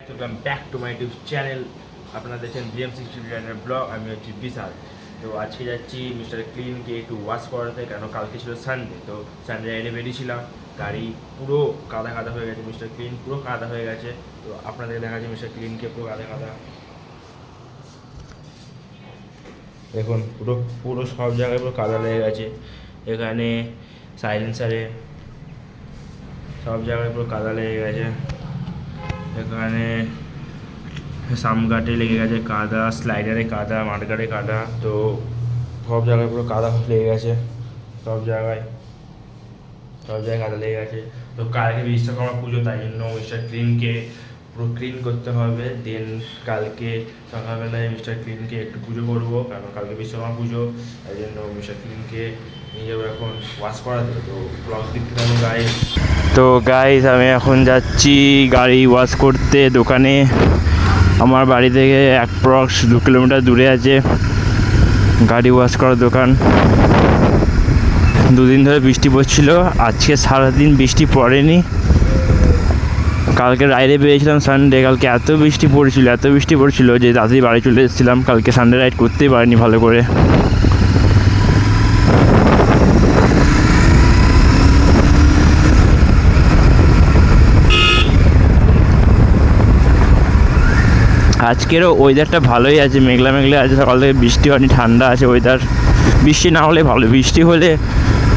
Welcome back to my YouTube channel. আপনারা দেখছেন BM60 ডিজাইনের ব্লগ। আমি হচ্ছি বিশাল। তো আজকে যাচ্ছি মিস্টার ক্লিনকে একটু ওয়াশ করাতে, কেন কালকে ছিল সানডে। তো সানডে রাইডে বেরিয়েছিলাম, গাড়ি পুরো কাদা কাদা হয়ে গেছে, মিস্টার ক্লিন পুরো কাদা হয়ে গেছে। তো আপনাদের দেখাচ্ছি মিস্টার ক্লিনকে পুরো কাদা কাদা, দেখুন পুরো পুরো সব জায়গায় পুরো কাদা লেগে গেছে। এখানে সাইলেন্সারে সব জায়গায় পুরো কাদা লেগে গেছে। এখানে সামগাটে লেগে গেছে কাদা, স্লাইডারে কাদা, মাঠগাড়ে কাদা। তো সব জায়গায় পুরো কাদা লেগে গেছে, সব জায়গায় কাদা লেগে গেছে। তো কালকে বিশ্বকর্মা পুজো, তাই জন্য মিস্টার ক্লিনকে পুরো ক্লিন করতে হবে। দেন কালকে সকালবেলায় মিস্টার ক্লিনকে একটু পুজো করবো, কারণ কালকে বিশ্বকর্মা পুজো, তাই জন্য মিস্টার ক্লিনকে নিয়ে যাবো এখন ওয়াশ করাতে। তো ব্লগ দেখতে থাকবো গাইস। তো গাইস আমি এখন যাচ্ছি গাড়ি ওয়াশ করতে দোকানে। আমার বাড়ি থেকে অ্যাপ্রক্স 2 কিলোমিটার দূরে আছে গাড়ি ওয়াশ করার দোকান। দুদিন ধরে বৃষ্টি পড়ছিল, আজকে সারাদিন বৃষ্টি পড়েনি। কালকে রাইডে বেরিয়েছিলাম সানডে, কালকে এত বৃষ্টি পড়ছিল যে তাড়াতাড়ি বাড়ি চলে এসেছিলাম। কালকে সানডে রাইড করতেই পারিনি ভালো করে। আজকেরও ওয়েদারটা ভালোই আছে, মেঘলা মেঘলা আছে, সকাল থেকে বৃষ্টি হয়নি, ঠান্ডা আছে ওয়েদার। বৃষ্টি না হলে ভালো, বৃষ্টি হলে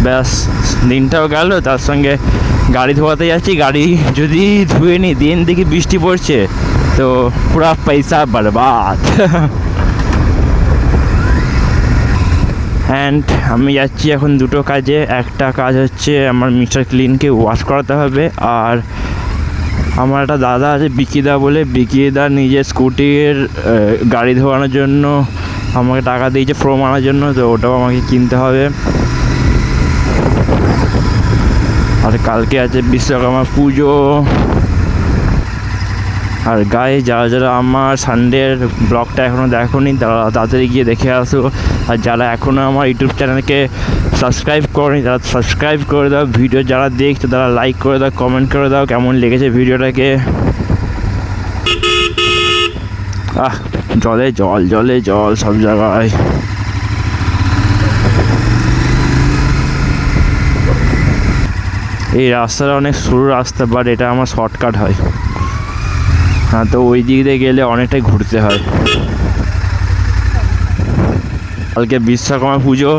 ব্যাস দিনটাও গেল। তার সঙ্গে গাড়ি ধোয়াতে যাচ্ছি, গাড়ি যদি ধুয়ে নিই দিন দেখি বৃষ্টি পড়ছে, তো পুরা পয়সা বরবাদ। অ্যান্ড আমি যাচ্ছি এখন দুটো কাজে। একটা কাজ হচ্ছে আমার মিস্টার ক্লিনকে ওয়াশ করাতে হবে, আর আমার একটা দাদা আছে বিকিদা বলে, বিকিদা নিজের স্কুটির গাড়ি ধোয়ানোর জন্য আমাকে টাকা দিয়েছে ফ্রোম আনার জন্য, তো ওটাও আমাকে কিনতে হবে। আর কালকে আছে বিশ্বকর্মা পুজো। আর গায়ে যারা যারা আমার সানডের ব্লগটা এখনও দেখোনি তারা তাড়াতাড়ি গিয়ে দেখে আসো। আর যারা এখনও আমার ইউটিউব চ্যানেলকে সাবস্ক্রাইব করেনি তারা সাবস্ক্রাইব করে দাও। ভিডিও যারা দেখছো তারা লাইক করে দাও, কমেন্ট করে দাও কেমন লেগেছে ভিডিওটাকে। জলে জল সব জায়গায়। এই রাস্তাটা অনেক সরু রাস্তা, বাট এটা আমার শর্টকাট হয়। হ্যাঁ, তো ওই দিক দিয়ে গেলে অনেকটাই ঘুরতে হয়। কালকে বিশ্বকর্মা পুজো,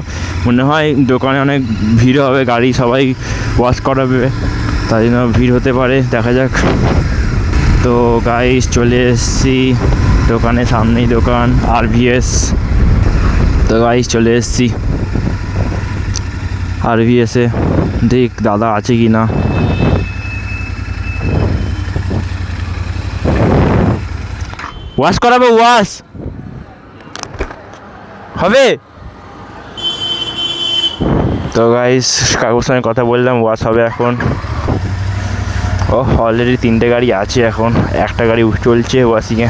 মনে হয় দোকানে অনেক ভিড় হবে, গাড়ি সবাই ওয়াশ করাবে, তাই জন্য ভিড় হতে পারে, দেখা যাক। তো গাইস চলে এসেছি দোকানে, সামনেই দোকান RVS। তো গাইস চলে এসেছি RVS-এ, দেখ দাদা আছে কি না। ওয়াশ করাবে, ওয়াশ হবে। তো গাইস কাকুর সঙ্গে কথা বললাম, ওয়াশ হবে এখন। ও অলরেডি 3টে গাড়ি আছে, এখন একটা গাড়ি চলছে ওয়াশিংয়ে।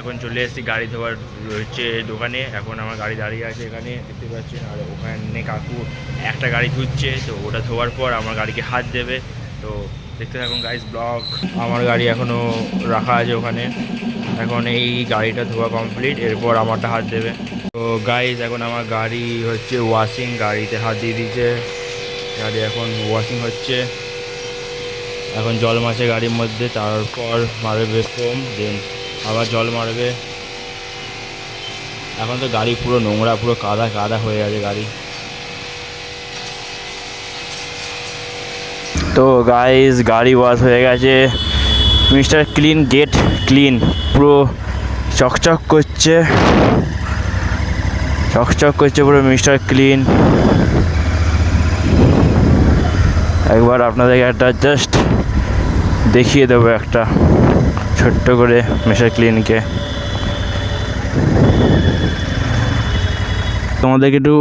এখন চলে এসেছি গাড়ি ধোয়ার হচ্ছে দোকানে। এখন আমার গাড়ি দাঁড়িয়ে আছে এখানে, দেখতে পাচ্ছেন। আর ওখানে কাকু একটা গাড়ি ধুচ্ছে, তো ওটা ধোয়ার পর আমার গাড়িকে হাত দেবে। তো দেখতে থাকুন গাইস ব্লগ। আমার গাড়ি এখনও রাখা আছে ওখানে, এখন এই গাড়িটা ধোয়া কমপ্লিট, এরপর আমারটা হাত দেবে। তো গাইস এখন আমার গাড়ি হচ্ছে ওয়াশিং, গাড়িতে হাত দিয়ে দিয়েছে, গাড়ি এখন ওয়াশিং হচ্ছে। এখন জল মারছে গাড়ির মধ্যে, তারপর মারবে ফোম, দেন আবার জল মারবে। এখন তো গাড়ি পুরো নোংরা, পুরো কাদা কাদা হয়ে গেছে গাড়ি। তো গাইস গাড়ি ওয়াশ হয়ে গেছে, মিস্টার ক্লিন গেট ক্লিন, পুরো চকচক করছে পুরো মিস্টার ক্লিন। একবার আপনাদেরকে একটা জাস্ট দেখিয়ে দেবো একটা ছোট্ট করে মিস্টার ক্লিনকে। তোমাদেরকে একটু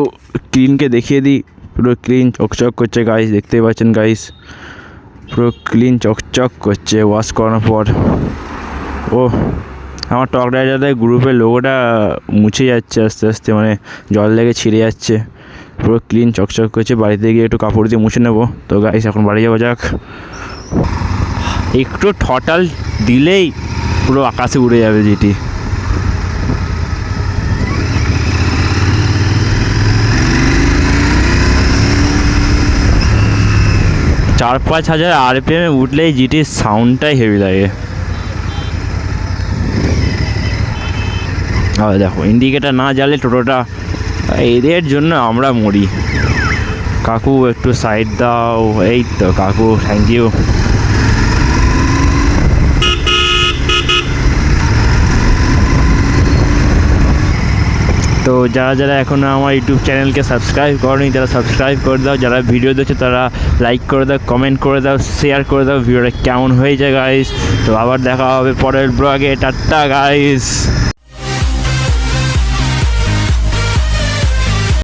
ক্লিনকে দেখিয়ে দিই, পুরো ক্লিন চকচক করছে গাইস, দেখতেই পাচ্ছেন গাইস, পুরো ক্লিন চকচক করছে ওয়াশ করানোর পর। ও আমার টক রাইডারদের গ্রুপের লোগোটা মুছে যাচ্ছে আস্তে আস্তে, মানে জল লেগে ছিঁড়ে যাচ্ছে। পুরো ক্লিন চকচক করছে। বাড়িতে গিয়ে একটু কাপড় দিয়ে মুছে নেবো। তো গাইস এখন বাড়ি যাওয়া যাক। একটু ঠটাল দিলেই পুরো আকাশে উড়ে যাবে জিটি। চার 5,000 RPM উঠলেই জিটির সাউন্ডটাই হেভি লাগে। আর দেখো ইন্ডিকেটার না জ্বালে টোটোটা, এদের জন্য আমরা মরি। কাকু একটু সাইড দাও, এই তো কাকু, থ্যাংক ইউ। তো যারা যারা এখনও আমার ইউটিউব চ্যানেলকে সাবস্ক্রাইব করনি তারা সাবস্ক্রাইব করে দাও, যারা ভিডিও দেখছো তারা লাইক করে দাও, কমেন্ট করে দাও, শেয়ার করে দাও ভিডিওটা কেমন হয়েছে গাইস। তো আবার দেখা হবে পরের ব্লগে, টাটা গাইস।